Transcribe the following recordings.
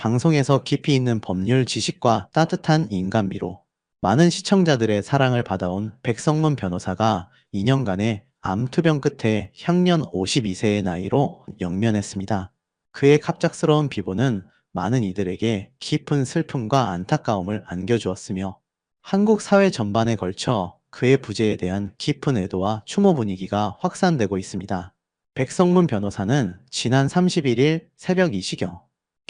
방송에서 깊이 있는 법률 지식과 따뜻한 인간미로 많은 시청자들의 사랑을 받아온 백성문 변호사가 2년간의 암투병 끝에 향년 52세의 나이로 영면했습니다. 그의 갑작스러운 비보는 많은 이들에게 깊은 슬픔과 안타까움을 안겨주었으며 한국 사회 전반에 걸쳐 그의 부재에 대한 깊은 애도와 추모 분위기가 확산되고 있습니다. 백성문 변호사는 지난 31일 새벽 2시경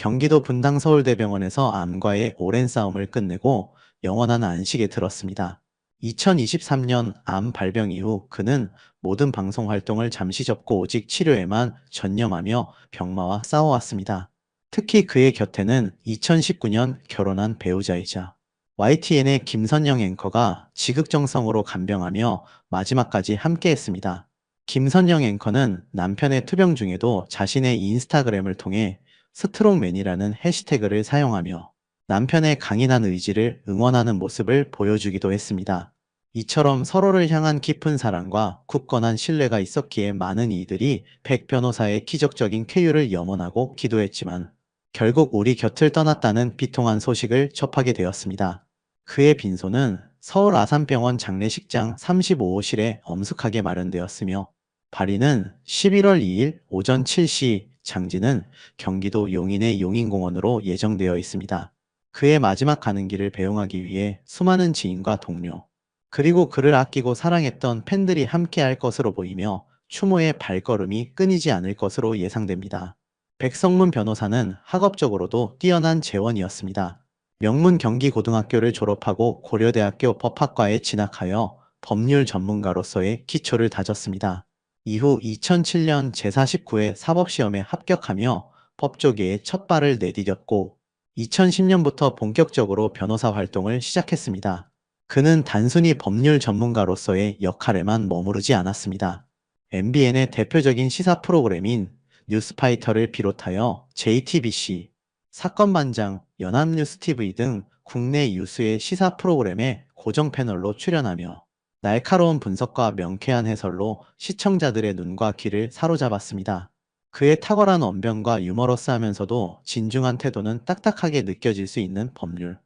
경기도 분당 서울대병원에서 암과의 오랜 싸움을 끝내고 영원한 안식에 들었습니다. 2023년 암 발병 이후 그는 모든 방송 활동을 잠시 접고 오직 치료에만 전념하며 병마와 싸워왔습니다. 특히 그의 곁에는 2019년 결혼한 배우자이자 YTN의 김선영 앵커가 지극정성으로 간병하며 마지막까지 함께했습니다. 김선영 앵커는 남편의 투병 중에도 자신의 인스타그램을 통해 스트롱맨이라는 해시태그를 사용하며 남편의 강인한 의지를 응원하는 모습을 보여주기도 했습니다. 이처럼 서로를 향한 깊은 사랑과 굳건한 신뢰가 있었기에 많은 이들이 백 변호사의 기적적인 쾌유를 염원하고 기도했지만 결국 우리 곁을 떠났다는 비통한 소식을 접하게 되었습니다. 그의 빈소는 서울 아산병원 장례식장 35호실에 엄숙하게 마련되었으며 발인은 11월 2일 오전 7시, 장지는 경기도 용인의 용인공원으로 예정되어 있습니다. 그의 마지막 가는 길을 배웅하기 위해 수많은 지인과 동료, 그리고 그를 아끼고 사랑했던 팬들이 함께할 것으로 보이며 추모의 발걸음이 끊이지 않을 것으로 예상됩니다. 백성문 변호사는 학업적으로도 뛰어난 재원이었습니다. 명문 경기고등학교를 졸업하고 고려대학교 법학과에 진학하여 법률 전문가로서의 기초를 다졌습니다. 이후 2007년 제49회 사법시험에 합격하며 법조계에 첫 발을 내디뎠고 2010년부터 본격적으로 변호사 활동을 시작했습니다. 그는 단순히 법률 전문가로서의 역할에만 머무르지 않았습니다. MBN의 대표적인 시사 프로그램인 뉴스파이터를 비롯하여 JTBC, 사건반장, 연합뉴스TV 등 국내 유수의 시사 프로그램에 고정 패널로 출연하며 날카로운 분석과 명쾌한 해설로 시청자들의 눈과 귀를 사로잡았습니다. 그의 탁월한 언변과 유머러스하면서도 진중한 태도는 딱딱하게 느껴질 수 있는 법률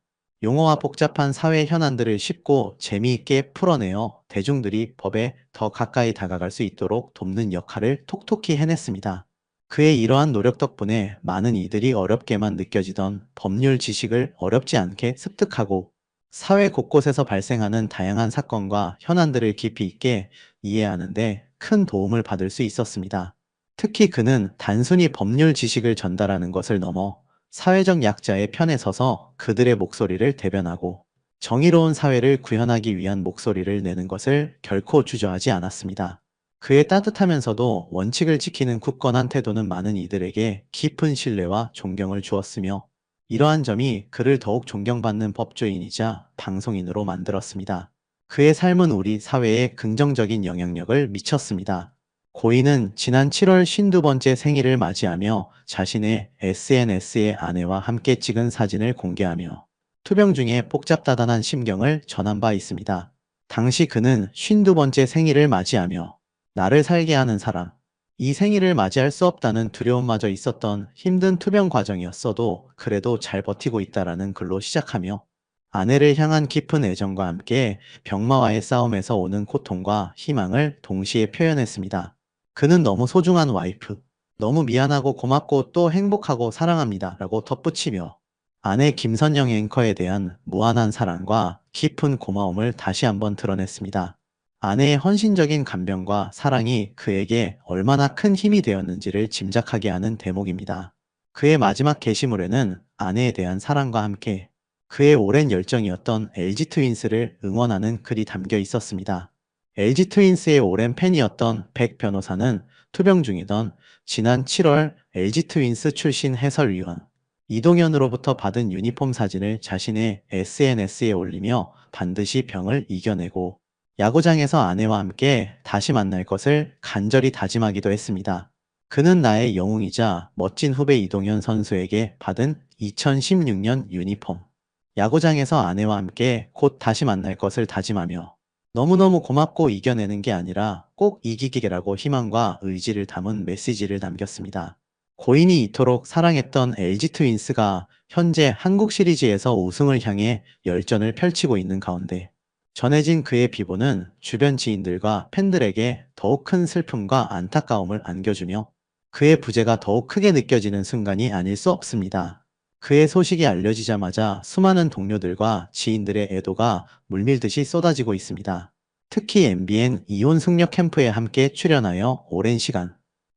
용어와 복잡한 사회 현안들을 쉽고 재미있게 풀어내어 대중들이 법에 더 가까이 다가갈 수 있도록 돕는 역할을 톡톡히 해냈습니다. 그의 이러한 노력 덕분에 많은 이들이 어렵게만 느껴지던 법률 지식을 어렵지 않게 습득하고 사회 곳곳에서 발생하는 다양한 사건과 현안들을 깊이 있게 이해하는 데 큰 도움을 받을 수 있었습니다. 특히 그는 단순히 법률 지식을 전달하는 것을 넘어 사회적 약자의 편에 서서 그들의 목소리를 대변하고 정의로운 사회를 구현하기 위한 목소리를 내는 것을 결코 주저하지 않았습니다. 그의 따뜻하면서도 원칙을 지키는 굳건한 태도는 많은 이들에게 깊은 신뢰와 존경을 주었으며 이러한 점이 그를 더욱 존경받는 법조인이자 방송인으로 만들었습니다. 그의 삶은 우리 사회에 긍정적인 영향력을 미쳤습니다. 고인은 지난 7월 52번째 생일을 맞이하며 자신의 SNS에 아내와 함께 찍은 사진을 공개하며 투병 중에 복잡다단한 심경을 전한 바 있습니다. 당시 그는 52번째 생일을 맞이하며 나를 살게 하는 사람, 이 생일을 맞이할 수 없다는 두려움마저 있었던 힘든 투병 과정이었어도 그래도 잘 버티고 있다라는 글로 시작하며 아내를 향한 깊은 애정과 함께 병마와의 싸움에서 오는 고통과 희망을 동시에 표현했습니다. 그는 너무 소중한 와이프, 너무 미안하고 고맙고 또 행복하고 사랑합니다 라고 덧붙이며 아내 김선영 앵커에 대한 무한한 사랑과 깊은 고마움을 다시 한번 드러냈습니다. 아내의 헌신적인 간병과 사랑이 그에게 얼마나 큰 힘이 되었는지를 짐작하게 하는 대목입니다. 그의 마지막 게시물에는 아내에 대한 사랑과 함께 그의 오랜 열정이었던 LG 트윈스를 응원하는 글이 담겨 있었습니다. LG 트윈스의 오랜 팬이었던 백 변호사는 투병 중이던 지난 7월 LG 트윈스 출신 해설위원 이동현으로부터 받은 유니폼 사진을 자신의 SNS에 올리며 반드시 병을 이겨내고 야구장에서 아내와 함께 다시 만날 것을 간절히 다짐하기도 했습니다. 그는 나의 영웅이자 멋진 후배 이동현 선수에게 받은 2016년 유니폼, 야구장에서 아내와 함께 곧 다시 만날 것을 다짐하며 너무너무 고맙고 이겨내는 게 아니라 꼭 이기기라고 희망과 의지를 담은 메시지를 남겼습니다. 고인이 이토록 사랑했던 LG 트윈스가 현재 한국 시리즈에서 우승을 향해 열전을 펼치고 있는 가운데 전해진 그의 비보는 주변 지인들과 팬들에게 더욱 큰 슬픔과 안타까움을 안겨주며 그의 부재가 더욱 크게 느껴지는 순간이 아닐 수 없습니다. 그의 소식이 알려지자마자 수많은 동료들과 지인들의 애도가 물밀듯이 쏟아지고 있습니다. 특히 MBN 이혼 승려 캠프에 함께 출연하여 오랜 시간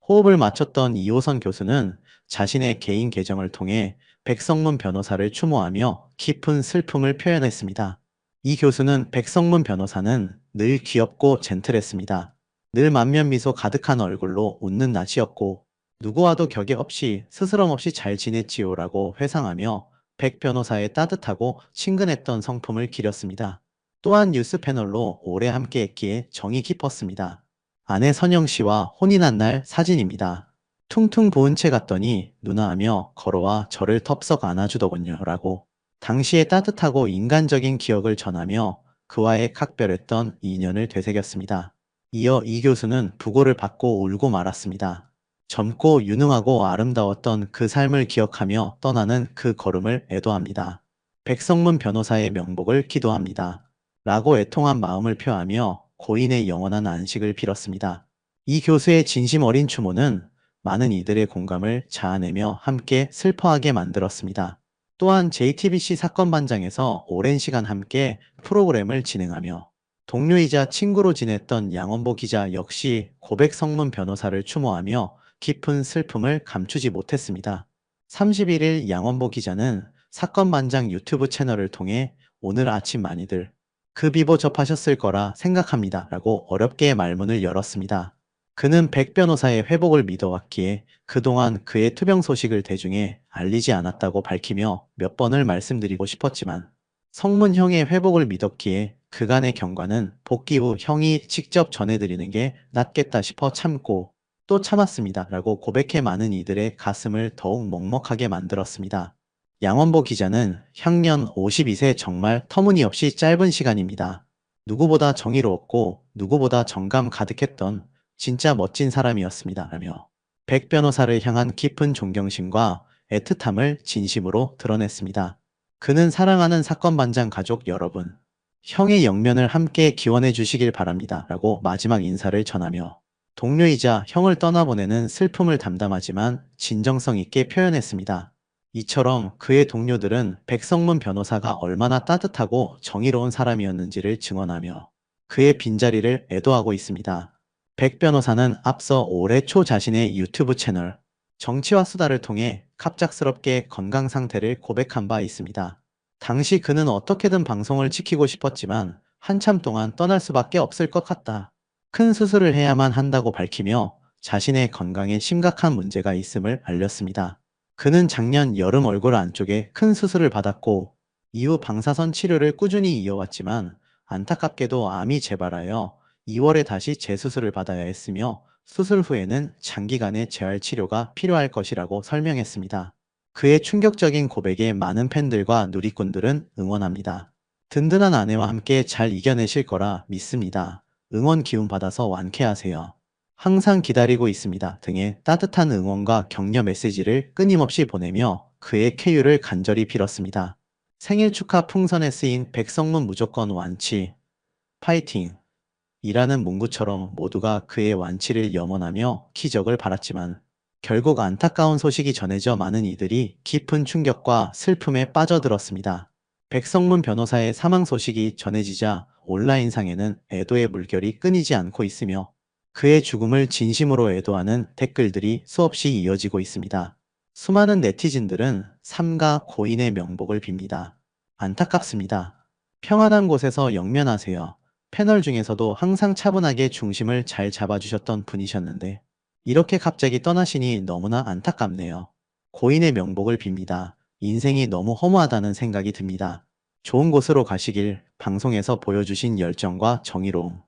호흡을 맞췄던 이호선 교수는 자신의 개인 계정을 통해 백성문 변호사를 추모하며 깊은 슬픔을 표현했습니다. 이 교수는 백성문 변호사는 늘 귀엽고 젠틀했습니다. 늘 만면 미소 가득한 얼굴로 웃는 낯이었고 누구와도 격의 없이 스스럼 없이 잘 지냈지요라고 회상하며 백 변호사의 따뜻하고 친근했던 성품을 기렸습니다. 또한 뉴스 패널로 오래 함께했기에 정이 깊었습니다. 아내 선영 씨와 혼인한 날 사진입니다. 퉁퉁 부은 채 갔더니 누나하며 걸어와 저를 덥석 안아주더군요. 라고 당시의 따뜻하고 인간적인 기억을 전하며 그와의 각별했던 인연을 되새겼습니다. 이어 이 교수는 부고를 받고 울고 말았습니다. 젊고 유능하고 아름다웠던 그 삶을 기억하며 떠나는 그 걸음을 애도합니다. 백성문 변호사의 명복을 기도합니다. 라고 애통한 마음을 표하며 고인의 영원한 안식을 빌었습니다. 이 교수의 진심 어린 추모는 많은 이들의 공감을 자아내며 함께 슬퍼하게 만들었습니다. 또한 JTBC 사건반장에서 오랜 시간 함께 프로그램을 진행하며 동료이자 친구로 지냈던 양원보 기자 역시 고백 성문 변호사를 추모하며 깊은 슬픔을 감추지 못했습니다. 31일 양원보 기자는 사건반장 유튜브 채널을 통해 오늘 아침 많이들 그 비보 접하셨을 거라 생각합니다. 라고 어렵게 말문을 열었습니다. 그는 백 변호사의 회복을 믿어왔기에 그동안 그의 투병 소식을 대중에 알리지 않았다고 밝히며 몇 번을 말씀드리고 싶었지만 성문 형의 회복을 믿었기에 그간의 경과는 복귀 후 형이 직접 전해드리는 게 낫겠다 싶어 참고 또 참았습니다. 라고 고백해 많은 이들의 가슴을 더욱 먹먹하게 만들었습니다. 양원보 기자는 향년 52세 정말 터무니없이 짧은 시간입니다. 누구보다 정의로웠고 누구보다 정감 가득했던 진짜 멋진 사람이었습니다. 라며 백 변호사를 향한 깊은 존경심과 애틋함을 진심으로 드러냈습니다. 그는 사랑하는 사건반장 가족 여러분, 형의 영면을 함께 기원해 주시길 바랍니다. 라고 마지막 인사를 전하며 동료이자 형을 떠나보내는 슬픔을 담담하지만 진정성 있게 표현했습니다. 이처럼 그의 동료들은 백성문 변호사가 얼마나 따뜻하고 정의로운 사람이었는지를 증언하며 그의 빈자리를 애도하고 있습니다. 백 변호사는 앞서 올해 초 자신의 유튜브 채널 정치와 수다를 통해 갑작스럽게 건강 상태를 고백한 바 있습니다. 당시 그는 어떻게든 방송을 지키고 싶었지만 한참 동안 떠날 수밖에 없을 것 같다. 큰 수술을 해야만 한다고 밝히며 자신의 건강에 심각한 문제가 있음을 알렸습니다. 그는 작년 여름 얼굴 안쪽에 큰 수술을 받았고 이후 방사선 치료를 꾸준히 이어왔지만 안타깝게도 암이 재발하여 2월에 다시 재수술을 받아야 했으며 수술 후에는 장기간의 재활 치료가 필요할 것이라고 설명했습니다. 그의 충격적인 고백에 많은 팬들과 누리꾼들은 응원합니다. 든든한 아내와 함께 잘 이겨내실 거라 믿습니다. 응원 기운 받아서 완쾌하세요. 항상 기다리고 있습니다. 등의 따뜻한 응원과 격려 메시지를 끊임없이 보내며 그의 쾌유를 간절히 빌었습니다. 생일 축하 풍선에 쓰인 백성문 무조건 완치, 파이팅! 이라는 문구처럼 모두가 그의 완치를 염원하며 기적을 바랐지만 결국 안타까운 소식이 전해져 많은 이들이 깊은 충격과 슬픔에 빠져들었습니다. 백성문 변호사의 사망 소식이 전해지자 온라인상에는 애도의 물결이 끊이지 않고 있으며 그의 죽음을 진심으로 애도하는 댓글들이 수없이 이어지고 있습니다. 수많은 네티즌들은 삼가 고인의 명복을 빕니다. 안타깝습니다. 평안한 곳에서 영면하세요. 패널 중에서도 항상 차분하게 중심을 잘 잡아주셨던 분이셨는데 이렇게 갑자기 떠나시니 너무나 안타깝네요. 고인의 명복을 빕니다. 인생이 너무 허무하다는 생각이 듭니다. 좋은 곳으로 가시길 방송에서 보여주신 열정과 정의로움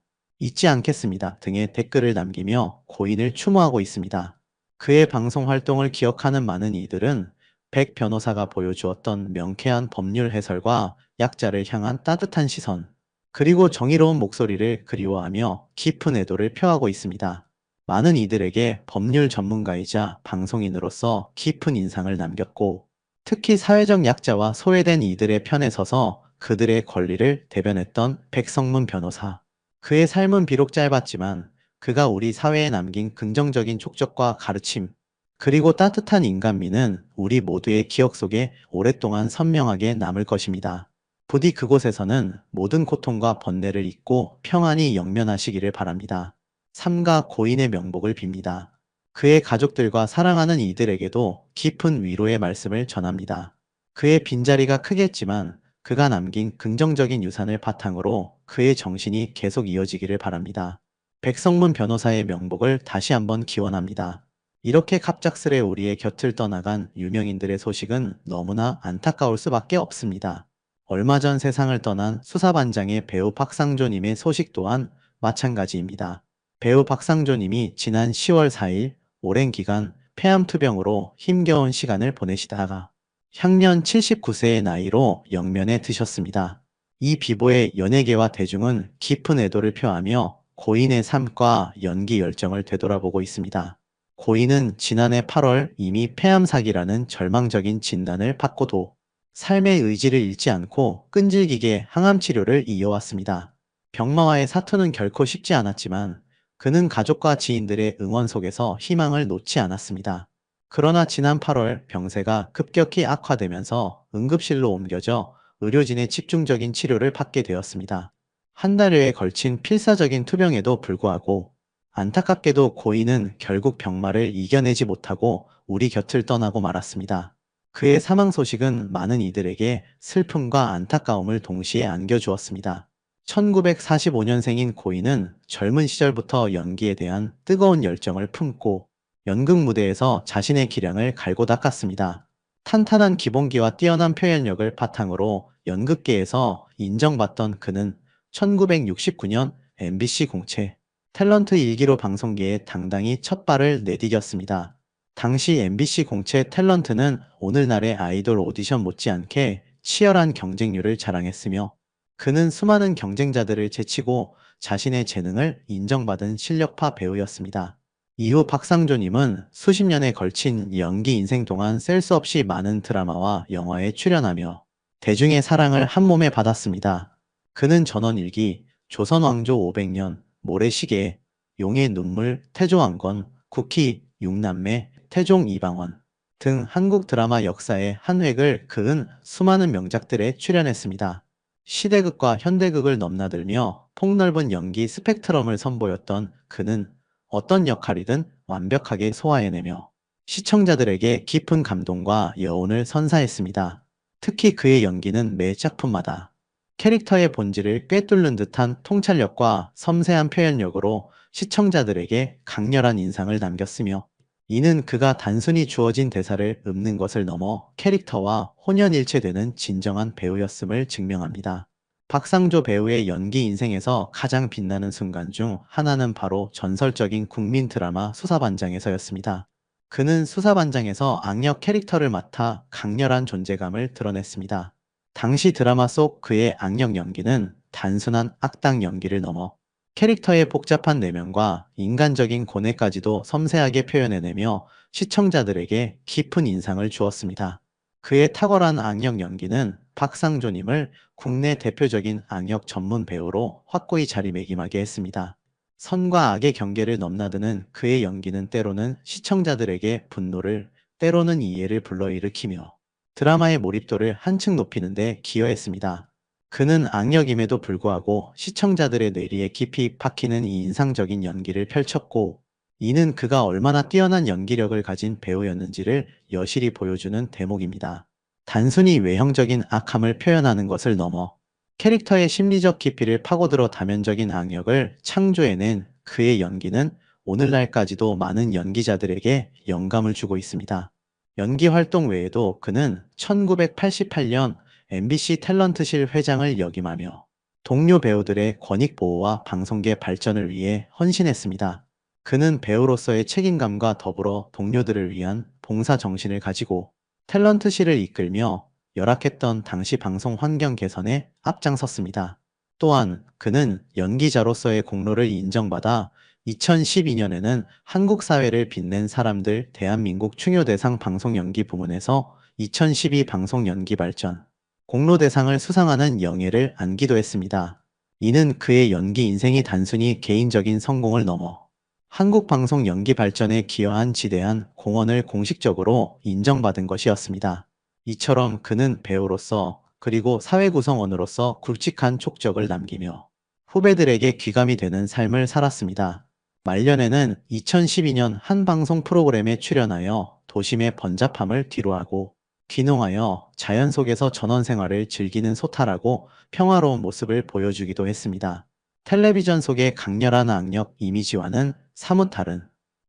잊지 않겠습니다. 등의 댓글을 남기며 고인을 추모하고 있습니다. 그의 방송 활동을 기억하는 많은 이들은 백 변호사가 보여주었던 명쾌한 법률 해설과 약자를 향한 따뜻한 시선, 그리고 정의로운 목소리를 그리워하며 깊은 애도를 표하고 있습니다. 많은 이들에게 법률 전문가이자 방송인으로서 깊은 인상을 남겼고, 특히 사회적 약자와 소외된 이들의 편에 서서 그들의 권리를 대변했던 백성문 변호사. 그의 삶은 비록 짧았지만 그가 우리 사회에 남긴 긍정적인 촉적과 가르침, 그리고 따뜻한 인간미는 우리 모두의 기억 속에 오랫동안 선명하게 남을 것입니다. 부디 그곳에서는 모든 고통과 번뇌를 잊고 평안히 영면하시기를 바랍니다. 삼가 고인의 명복을 빕니다. 그의 가족들과 사랑하는 이들에게도 깊은 위로의 말씀을 전합니다. 그의 빈자리가 크겠지만 그가 남긴 긍정적인 유산을 바탕으로 그의 정신이 계속 이어지기를 바랍니다. 백성문 변호사의 명복을 다시 한번 기원합니다. 이렇게 갑작스레 우리의 곁을 떠나간 유명인들의 소식은 너무나 안타까울 수밖에 없습니다. 얼마 전 세상을 떠난 수사반장의 배우 박상조님의 소식 또한 마찬가지입니다. 배우 박상조님이 지난 10월 4일 오랜 기간 폐암투병으로 힘겨운 시간을 보내시다가 향년 79세의 나이로 영면에 드셨습니다. 이 비보의 연예계와 대중은 깊은 애도를 표하며 고인의 삶과 연기 열정을 되돌아보고 있습니다. 고인은 지난해 8월 이미 폐암사기라는 절망적인 진단을 받고도 삶의 의지를 잃지 않고 끈질기게 항암 치료를 이어왔습니다. 병마와의 사투는 결코 쉽지 않았지만 그는 가족과 지인들의 응원 속에서 희망을 놓지 않았습니다. 그러나 지난 8월 병세가 급격히 악화되면서 응급실로 옮겨져 의료진의 집중적인 치료를 받게 되었습니다. 한 달여에 걸친 필사적인 투병에도 불구하고 안타깝게도 고인은 결국 병마를 이겨내지 못하고 우리 곁을 떠나고 말았습니다. 그의 사망 소식은 많은 이들에게 슬픔과 안타까움을 동시에 안겨주었습니다. 1945년생인 고인은 젊은 시절부터 연기에 대한 뜨거운 열정을 품고 연극 무대에서 자신의 기량을 갈고 닦았습니다. 탄탄한 기본기와 뛰어난 표현력을 바탕으로 연극계에서 인정받던 그는 1969년 MBC 공채 탤런트 일기로 방송계에 당당히 첫 발을 내디뎠습니다. 당시 MBC 공채 탤런트는 오늘날의 아이돌 오디션 못지않게 치열한 경쟁률을 자랑했으며 그는 수많은 경쟁자들을 제치고 자신의 재능을 인정받은 실력파 배우였습니다. 이후 박상조님은 수십 년에 걸친 연기 인생 동안 셀 수 없이 많은 드라마와 영화에 출연하며 대중의 사랑을 한몸에 받았습니다. 그는 전원일기, 조선왕조 500년, 모래시계, 용의 눈물, 태조왕건, 쿠키, 육남매, 태종 이방원 등 한국 드라마 역사의 한 획을 그은 수많은 명작들에 출연했습니다. 시대극과 현대극을 넘나들며 폭넓은 연기 스펙트럼을 선보였던 그는 어떤 역할이든 완벽하게 소화해내며 시청자들에게 깊은 감동과 여운을 선사했습니다. 특히 그의 연기는 매 작품마다 캐릭터의 본질을 꿰뚫는 듯한 통찰력과 섬세한 표현력으로 시청자들에게 강렬한 인상을 남겼으며 이는 그가 단순히 주어진 대사를 읊는 것을 넘어 캐릭터와 혼연일체되는 진정한 배우였음을 증명합니다. 박상조 배우의 연기 인생에서 가장 빛나는 순간 중 하나는 바로 전설적인 국민 드라마 수사반장에서였습니다. 그는 수사반장에서 악역 캐릭터를 맡아 강렬한 존재감을 드러냈습니다. 당시 드라마 속 그의 악역 연기는 단순한 악당 연기를 넘어 캐릭터의 복잡한 내면과 인간적인 고뇌까지도 섬세하게 표현해내며 시청자들에게 깊은 인상을 주었습니다. 그의 탁월한 악역 연기는 박상조님을 국내 대표적인 악역 전문 배우로 확고히 자리매김하게 했습니다. 선과 악의 경계를 넘나드는 그의 연기는 때로는 시청자들에게 분노를, 때로는 이해를 불러일으키며 드라마의 몰입도를 한층 높이는 데 기여했습니다. 그는 악역임에도 불구하고 시청자들의 뇌리에 깊이 박히는 이 인상적인 연기를 펼쳤고, 이는 그가 얼마나 뛰어난 연기력을 가진 배우였는지를 여실히 보여주는 대목입니다. 단순히 외형적인 악함을 표현하는 것을 넘어 캐릭터의 심리적 깊이를 파고들어 다면적인 악역을 창조해낸 그의 연기는 오늘날까지도 많은 연기자들에게 영감을 주고 있습니다. 연기 활동 외에도 그는 1988년 MBC 탤런트실 회장을 역임하며 동료 배우들의 권익 보호와 방송계 발전을 위해 헌신했습니다. 그는 배우로서의 책임감과 더불어 동료들을 위한 봉사 정신을 가지고 탤런트실을 이끌며 열악했던 당시 방송 환경 개선에 앞장섰습니다. 또한 그는 연기자로서의 공로를 인정받아 2012년에는 한국 사회를 빛낸 사람들 대한민국 충효대상 방송연기 부문에서 2012 방송연기 발전 공로대상을 수상하는 영예를 안기도 했습니다. 이는 그의 연기 인생이 단순히 개인적인 성공을 넘어 한국 방송 연기 발전에 기여한 지대한 공헌을 공식적으로 인정받은 것이었습니다. 이처럼 그는 배우로서 그리고 사회 구성원으로서 굵직한 촉적을 남기며 후배들에게 귀감이 되는 삶을 살았습니다. 말년에는 2012년 한 방송 프로그램에 출연하여 도심의 번잡함을 뒤로하고 귀농하여 자연 속에서 전원 생활을 즐기는 소탈하고 평화로운 모습을 보여주기도 했습니다. 텔레비전 속의 강렬한 악력 이미지와는 사뭇 다른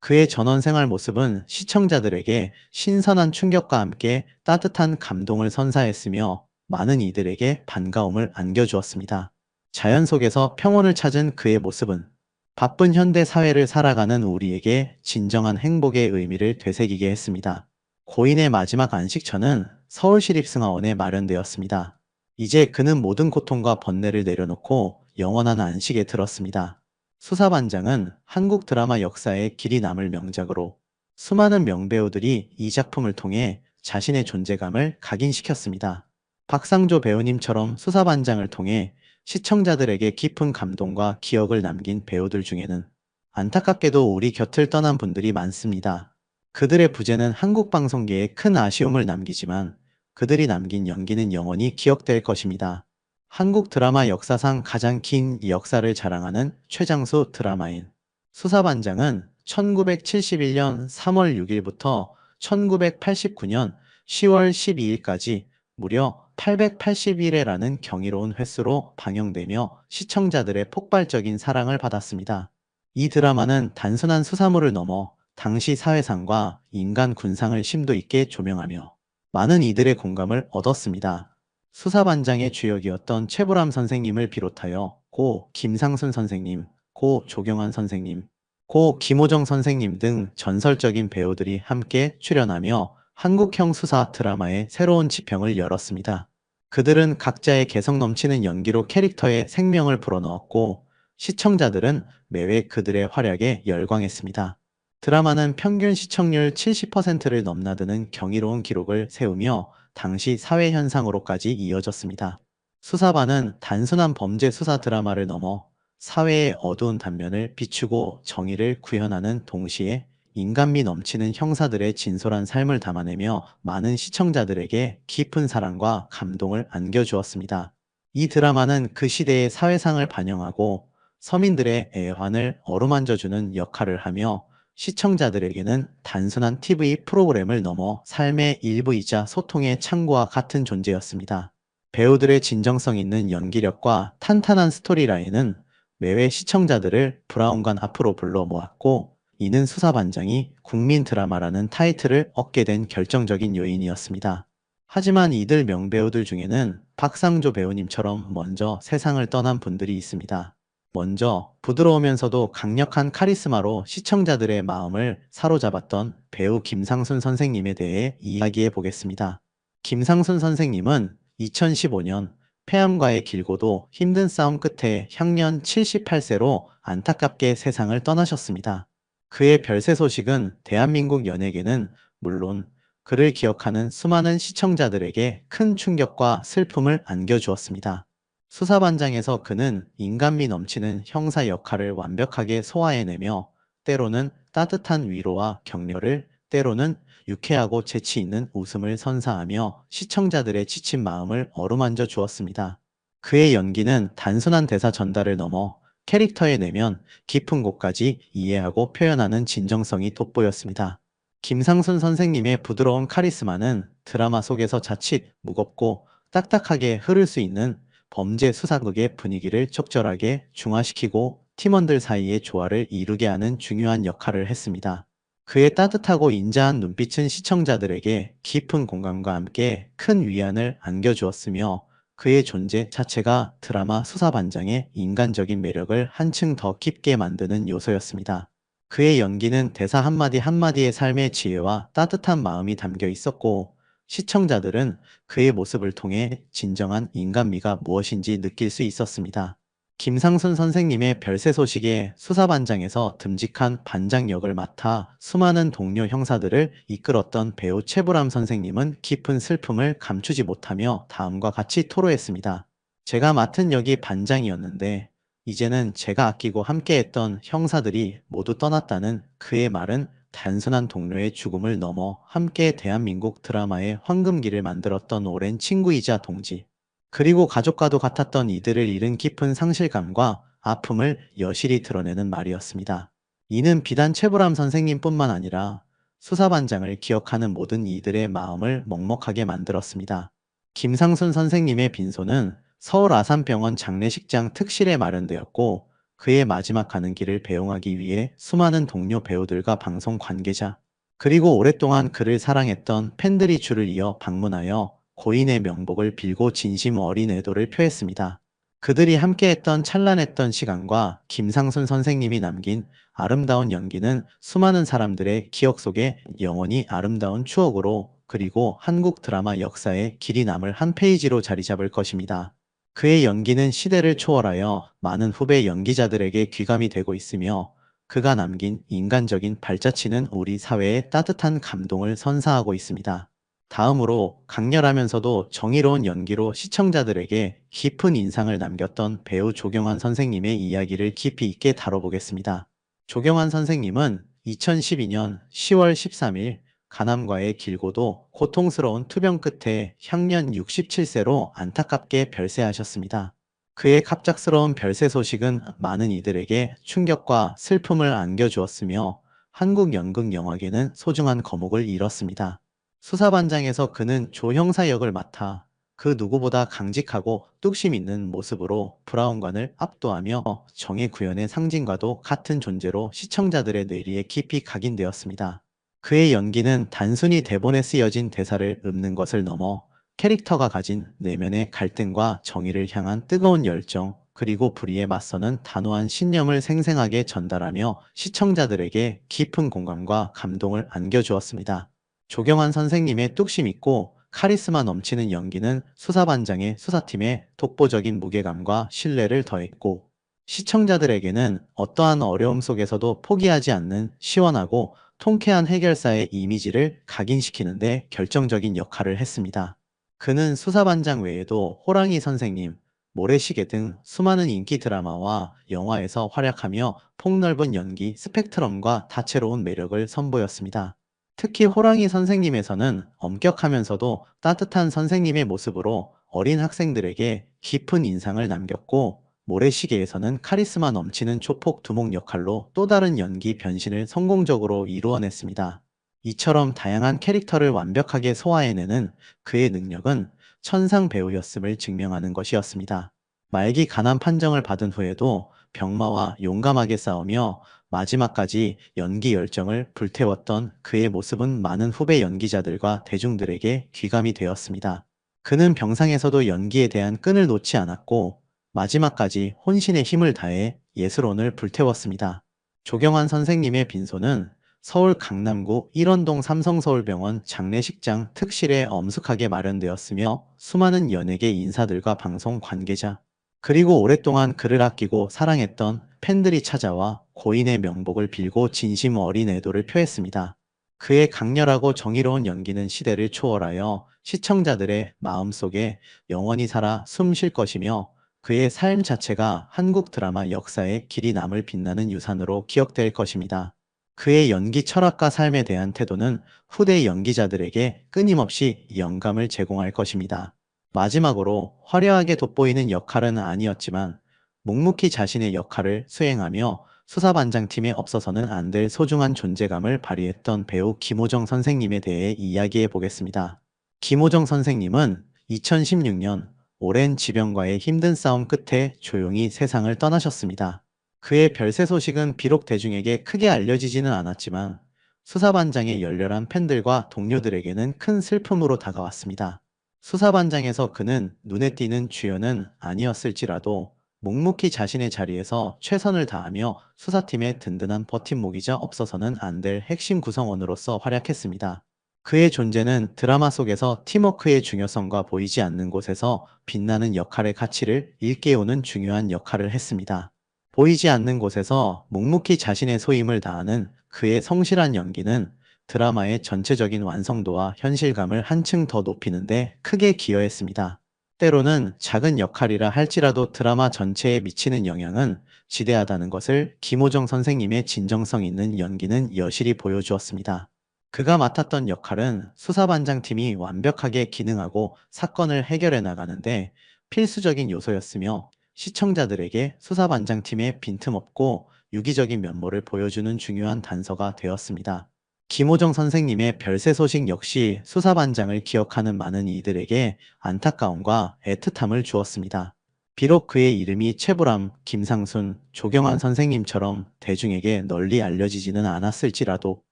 그의 전원 생활 모습은 시청자들에게 신선한 충격과 함께 따뜻한 감동을 선사했으며 많은 이들에게 반가움을 안겨주었습니다. 자연 속에서 평온을 찾은 그의 모습은 바쁜 현대 사회를 살아가는 우리에게 진정한 행복의 의미를 되새기게 했습니다. 고인의 마지막 안식처는 서울시립승하원에 마련되었습니다. 이제 그는 모든 고통과 번뇌를 내려놓고 영원한 안식에 들었습니다. 수사반장은 한국 드라마 역사에 길이 남을 명작으로 수많은 명배우들이 이 작품을 통해 자신의 존재감을 각인시켰습니다. 박상조 배우님처럼 수사반장을 통해 시청자들에게 깊은 감동과 기억을 남긴 배우들 중에는 안타깝게도 우리 곁을 떠난 분들이 많습니다. 그들의 부재는 한국 방송계에 큰 아쉬움을 남기지만 그들이 남긴 연기는 영원히 기억될 것입니다. 한국 드라마 역사상 가장 긴 역사를 자랑하는 최장수 드라마인 수사반장은 1971년 3월 6일부터 1989년 10월 12일까지 무려 880일에라는 경이로운 횟수로 방영되며 시청자들의 폭발적인 사랑을 받았습니다. 이 드라마는 단순한 수사물을 넘어 당시 사회상과 인간 군상을 심도 있게 조명하며 많은 이들의 공감을 얻었습니다. 수사반장의 주역이었던 최불암 선생님을 비롯하여 고 김상순 선생님, 고 조경환 선생님, 고 김호정 선생님 등 전설적인 배우들이 함께 출연하며 한국형 수사 드라마의 새로운 지평을 열었습니다. 그들은 각자의 개성 넘치는 연기로 캐릭터에 생명을 불어넣었고 시청자들은 매회 그들의 활약에 열광했습니다. 드라마는 평균 시청률 70%를 넘나드는 경이로운 기록을 세우며 당시 사회 현상으로까지 이어졌습니다. 수사반은 단순한 범죄 수사 드라마를 넘어 사회의 어두운 단면을 비추고 정의를 구현하는 동시에 인간미 넘치는 형사들의 진솔한 삶을 담아내며 많은 시청자들에게 깊은 사랑과 감동을 안겨주었습니다. 이 드라마는 그 시대의 사회상을 반영하고 서민들의 애환을 어루만져주는 역할을 하며 시청자들에게는 단순한 TV 프로그램을 넘어 삶의 일부이자 소통의 창구와 같은 존재였습니다. 배우들의 진정성 있는 연기력과 탄탄한 스토리라인은 매회 시청자들을 브라운관 앞으로 불러 모았고 이는 수사반장이 국민 드라마라는 타이틀을 얻게 된 결정적인 요인이었습니다. 하지만 이들 명배우들 중에는 박상조 배우님처럼 먼저 세상을 떠난 분들이 있습니다. 먼저 부드러우면서도 강력한 카리스마로 시청자들의 마음을 사로잡았던 배우 김상순 선생님에 대해 이야기해 보겠습니다. 김상순 선생님은 2015년 폐암과의 길고도 힘든 싸움 끝에 향년 78세로 안타깝게 세상을 떠나셨습니다. 그의 별세 소식은 대한민국 연예계는 물론 그를 기억하는 수많은 시청자들에게 큰 충격과 슬픔을 안겨주었습니다. 수사반장에서 그는 인간미 넘치는 형사 역할을 완벽하게 소화해내며 때로는 따뜻한 위로와 격려를, 때로는 유쾌하고 재치 있는 웃음을 선사하며 시청자들의 지친 마음을 어루만져 주었습니다. 그의 연기는 단순한 대사 전달을 넘어 캐릭터의 내면, 깊은 곳까지 이해하고 표현하는 진정성이 돋보였습니다. 김상순 선생님의 부드러운 카리스마는 드라마 속에서 자칫 무겁고 딱딱하게 흐를 수 있는 범죄 수사극의 분위기를 적절하게 중화시키고 팀원들 사이의 조화를 이루게 하는 중요한 역할을 했습니다. 그의 따뜻하고 인자한 눈빛은 시청자들에게 깊은 공감과 함께 큰 위안을 안겨주었으며 그의 존재 자체가 드라마 수사반장의 인간적인 매력을 한층 더 깊게 만드는 요소였습니다. 그의 연기는 대사 한마디 한마디의 삶의 지혜와 따뜻한 마음이 담겨 있었고 시청자들은 그의 모습을 통해 진정한 인간미가 무엇인지 느낄 수 있었습니다. 김상순 선생님의 별세 소식에 수사반장에서 듬직한 반장 역을 맡아 수많은 동료 형사들을 이끌었던 배우 최불암 선생님은 깊은 슬픔을 감추지 못하며 다음과 같이 토로했습니다. 제가 맡은 역이 반장이었는데 이제는 제가 아끼고 함께했던 형사들이 모두 떠났다는 그의 말은 단순한 동료의 죽음을 넘어 함께 대한민국 드라마의 황금기를 만들었던 오랜 친구이자 동지, 그리고 가족과도 같았던 이들을 잃은 깊은 상실감과 아픔을 여실히 드러내는 말이었습니다. 이는 비단 최불암 선생님뿐만 아니라 수사반장을 기억하는 모든 이들의 마음을 먹먹하게 만들었습니다. 김상순 선생님의 빈소는 서울 아산병원 장례식장 특실에 마련되었고, 그의 마지막 가는 길을 배웅하기 위해 수많은 동료 배우들과 방송 관계자, 그리고 오랫동안 그를 사랑했던 팬들이 줄을 이어 방문하여 고인의 명복을 빌고 진심 어린 애도를 표했습니다. 그들이 함께했던 찬란했던 시간과 김상순 선생님이 남긴 아름다운 연기는 수많은 사람들의 기억 속에 영원히 아름다운 추억으로, 그리고 한국 드라마 역사에 길이 남을 한 페이지로 자리 잡을 것입니다. 그의 연기는 시대를 초월하여 많은 후배 연기자들에게 귀감이 되고 있으며, 그가 남긴 인간적인 발자취는 우리 사회에 따뜻한 감동을 선사하고 있습니다. 다음으로 강렬하면서도 정의로운 연기로 시청자들에게 깊은 인상을 남겼던 배우 조경환 선생님의 이야기를 깊이 있게 다뤄보겠습니다. 조경환 선생님은 2012년 10월 13일 간암과의 길고도 고통스러운 투병 끝에 향년 67세로 안타깝게 별세하셨습니다. 그의 갑작스러운 별세 소식은 많은 이들에게 충격과 슬픔을 안겨주었으며, 한국 연극 영화계는 소중한 거목을 잃었습니다. 수사반장에서 그는 조 형사 역을 맡아 그 누구보다 강직하고 뚝심 있는 모습으로 브라운관을 압도하며 정의 구현의 상징과도 같은 존재로 시청자들의 뇌리에 깊이 각인되었습니다. 그의 연기는 단순히 대본에 쓰여진 대사를 읊는 것을 넘어 캐릭터가 가진 내면의 갈등과 정의를 향한 뜨거운 열정, 그리고 불의에 맞서는 단호한 신념을 생생하게 전달하며 시청자들에게 깊은 공감과 감동을 안겨주었습니다. 조경환 선생님의 뚝심 있고 카리스마 넘치는 연기는 수사반장의 수사팀에 독보적인 무게감과 신뢰를 더했고, 시청자들에게는 어떠한 어려움 속에서도 포기하지 않는 시원하고 통쾌한 해결사의 이미지를 각인시키는데 결정적인 역할을 했습니다. 그는 수사반장 외에도 호랑이 선생님, 모래시계 등 수많은 인기 드라마와 영화에서 활약하며 폭넓은 연기 스펙트럼과 다채로운 매력을 선보였습니다. 특히 호랑이 선생님에서는 엄격하면서도 따뜻한 선생님의 모습으로 어린 학생들에게 깊은 인상을 남겼고, 모래시계에서는 카리스마 넘치는 조폭 두목 역할로 또 다른 연기 변신을 성공적으로 이루어냈습니다. 이처럼 다양한 캐릭터를 완벽하게 소화해내는 그의 능력은 천상 배우였음을 증명하는 것이었습니다. 말기 간암 판정을 받은 후에도 병마와 용감하게 싸우며 마지막까지 연기 열정을 불태웠던 그의 모습은 많은 후배 연기자들과 대중들에게 귀감이 되었습니다. 그는 병상에서도 연기에 대한 끈을 놓지 않았고 마지막까지 혼신의 힘을 다해 예술혼을 불태웠습니다. 조경환 선생님의 빈소는 서울 강남구 1원동 삼성서울병원 장례식장 특실에 엄숙하게 마련되었으며, 수많은 연예계 인사들과 방송 관계자, 그리고 오랫동안 그를 아끼고 사랑했던 팬들이 찾아와 고인의 명복을 빌고 진심 어린 애도를 표했습니다. 그의 강렬하고 정의로운 연기는 시대를 초월하여 시청자들의 마음속에 영원히 살아 숨 쉴 것이며, 그의 삶 자체가 한국 드라마 역사에 길이 남을 빛나는 유산으로 기억될 것입니다. 그의 연기 철학과 삶에 대한 태도는 후대 연기자들에게 끊임없이 영감을 제공할 것입니다. 마지막으로 화려하게 돋보이는 역할은 아니었지만 묵묵히 자신의 역할을 수행하며 수사반장팀에 없어서는 안 될 소중한 존재감을 발휘했던 배우 김호정 선생님에 대해 이야기해 보겠습니다. 김호정 선생님은 2016년 오랜 질병과의 힘든 싸움 끝에 조용히 세상을 떠나셨습니다. 그의 별세 소식은 비록 대중에게 크게 알려지지는 않았지만 수사반장의 열렬한 팬들과 동료들에게는 큰 슬픔으로 다가왔습니다. 수사반장에서 그는 눈에 띄는 주연은 아니었을지라도 묵묵히 자신의 자리에서 최선을 다하며 수사팀의 든든한 버팀목이자 없어서는 안 될 핵심 구성원으로서 활약했습니다. 그의 존재는 드라마 속에서 팀워크의 중요성과 보이지 않는 곳에서 빛나는 역할의 가치를 일깨우는 중요한 역할을 했습니다. 보이지 않는 곳에서 묵묵히 자신의 소임을 다하는 그의 성실한 연기는 드라마의 전체적인 완성도와 현실감을 한층 더 높이는데 크게 기여했습니다. 때로는 작은 역할이라 할지라도 드라마 전체에 미치는 영향은 지대하다는 것을 김호정 선생님의 진정성 있는 연기는 여실히 보여주었습니다. 그가 맡았던 역할은 수사반장팀이 완벽하게 기능하고 사건을 해결해 나가는데 필수적인 요소였으며 시청자들에게 수사반장팀의 빈틈없고 유기적인 면모를 보여주는 중요한 단서가 되었습니다. 김호정 선생님의 별세 소식 역시 수사반장을 기억하는 많은 이들에게 안타까움과 애틋함을 주었습니다. 비록 그의 이름이 최불암, 김상순, 조경환 선생님처럼 대중에게 널리 알려지지는 않았을지라도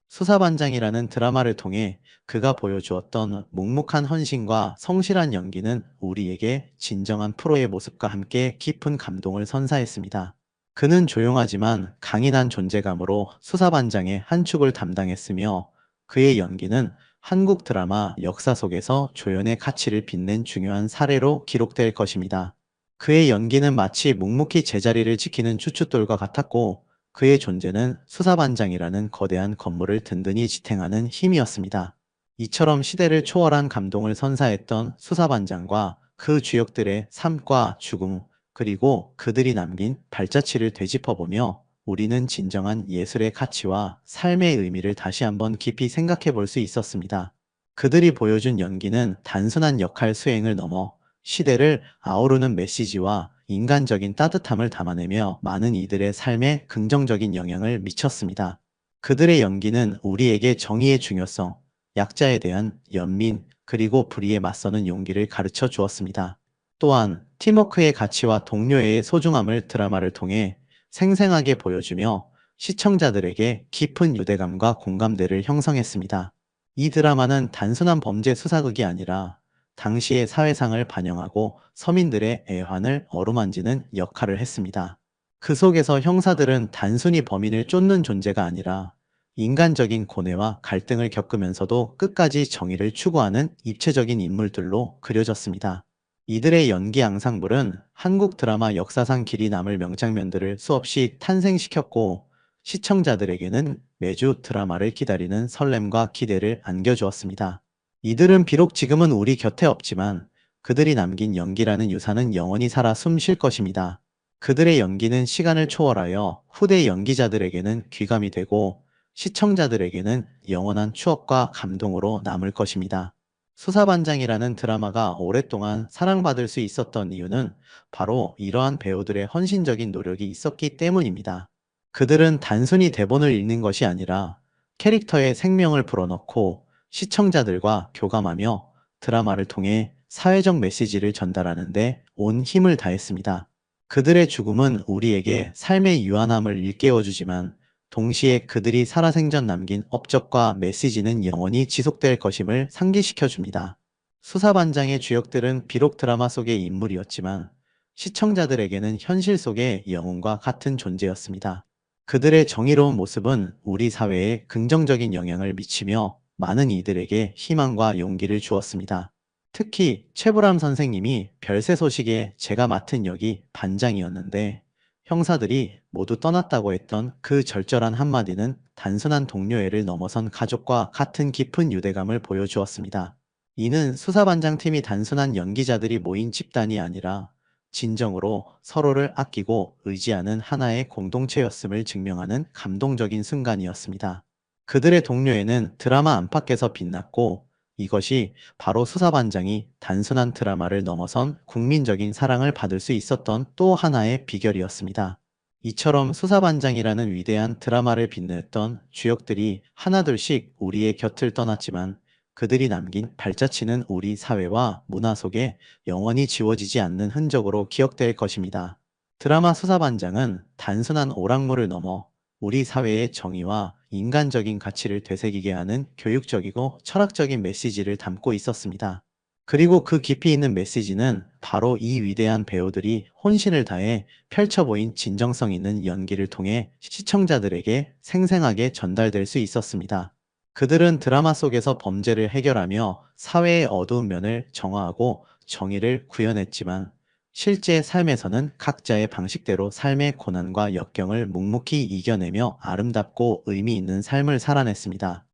수사반장이라는 드라마를 통해 그가 보여주었던 묵묵한 헌신과 성실한 연기는 우리에게 진정한 프로의 모습과 함께 깊은 감동을 선사했습니다. 그는 조용하지만 강인한 존재감으로 수사반장의 한 축을 담당했으며 그의 연기는 한국 드라마 역사 속에서 조연의 가치를 빛낸 중요한 사례로 기록될 것입니다. 그의 연기는 마치 묵묵히 제자리를 지키는 추춧돌과 같았고 그의 존재는 수사반장이라는 거대한 건물을 든든히 지탱하는 힘이었습니다. 이처럼 시대를 초월한 감동을 선사했던 수사반장과 그 주역들의 삶과 죽음, 그리고 그들이 남긴 발자취를 되짚어보며 우리는 진정한 예술의 가치와 삶의 의미를 다시 한번 깊이 생각해 볼 수 있었습니다. 그들이 보여준 연기는 단순한 역할 수행을 넘어 시대를 아우르는 메시지와 인간적인 따뜻함을 담아내며 많은 이들의 삶에 긍정적인 영향을 미쳤습니다. 그들의 연기는 우리에게 정의의 중요성, 약자에 대한 연민, 그리고 불의에 맞서는 용기를 가르쳐 주었습니다. 또한 팀워크의 가치와 동료애의 소중함을 드라마를 통해 생생하게 보여주며 시청자들에게 깊은 유대감과 공감대를 형성했습니다. 이 드라마는 단순한 범죄 수사극이 아니라 당시의 사회상을 반영하고 서민들의 애환을 어루만지는 역할을 했습니다. 그 속에서 형사들은 단순히 범인을 쫓는 존재가 아니라 인간적인 고뇌와 갈등을 겪으면서도 끝까지 정의를 추구하는 입체적인 인물들로 그려졌습니다. 이들의 연기 앙상블은 한국 드라마 역사상 길이 남을 명장면들을 수없이 탄생시켰고 시청자들에게는 매주 드라마를 기다리는 설렘과 기대를 안겨주었습니다. 이들은 비록 지금은 우리 곁에 없지만 그들이 남긴 연기라는 유산은 영원히 살아 숨쉴 것입니다. 그들의 연기는 시간을 초월하여 후대 연기자들에게는 귀감이 되고 시청자들에게는 영원한 추억과 감동으로 남을 것입니다. 수사반장이라는 드라마가 오랫동안 사랑받을 수 있었던 이유는 바로 이러한 배우들의 헌신적인 노력이 있었기 때문입니다. 그들은 단순히 대본을 읽는 것이 아니라 캐릭터에 생명을 불어넣고 시청자들과 교감하며 드라마를 통해 사회적 메시지를 전달하는데 온 힘을 다했습니다. 그들의 죽음은 우리에게 삶의 유한함을 일깨워주지만 동시에 그들이 살아생전 남긴 업적과 메시지는 영원히 지속될 것임을 상기시켜 줍니다. 수사반장의 주역들은 비록 드라마 속의 인물이었지만 시청자들에게는 현실 속의 영웅과 같은 존재였습니다. 그들의 정의로운 모습은 우리 사회에 긍정적인 영향을 미치며 많은 이들에게 희망과 용기를 주었습니다. 특히 최불암 선생님이 별세 소식에 제가 맡은 역이 반장이었는데 형사들이 모두 떠났다고 했던 그 절절한 한마디는 단순한 동료애를 넘어선 가족과 같은 깊은 유대감을 보여주었습니다. 이는 수사반장팀이 단순한 연기자들이 모인 집단이 아니라 진정으로 서로를 아끼고 의지하는 하나의 공동체였음을 증명하는 감동적인 순간이었습니다. 그들의 동료애는 드라마 안팎에서 빛났고 이것이 바로 수사반장이 단순한 드라마를 넘어선 국민적인 사랑을 받을 수 있었던 또 하나의 비결이었습니다. 이처럼 수사반장이라는 위대한 드라마를 빛냈던 주역들이 하나둘씩 우리의 곁을 떠났지만 그들이 남긴 발자취는 우리 사회와 문화 속에 영원히 지워지지 않는 흔적으로 기억될 것입니다. 드라마 수사반장은 단순한 오락물을 넘어 우리 사회의 정의와 인간적인 가치를 되새기게 하는 교육적이고 철학적인 메시지를 담고 있었습니다. 그리고 그 깊이 있는 메시지는 바로 이 위대한 배우들이 혼신을 다해 펼쳐 보인 진정성 있는 연기를 통해 시청자들에게 생생하게 전달될 수 있었습니다. 그들은 드라마 속에서 범죄를 해결하며 사회의 어두운 면을 정화하고 정의를 구현했지만 실제 삶에서는 각자의 방식대로 삶의 고난과 역경을 묵묵히 이겨내며 아름답고 의미 있는 삶을 살아냈습니다.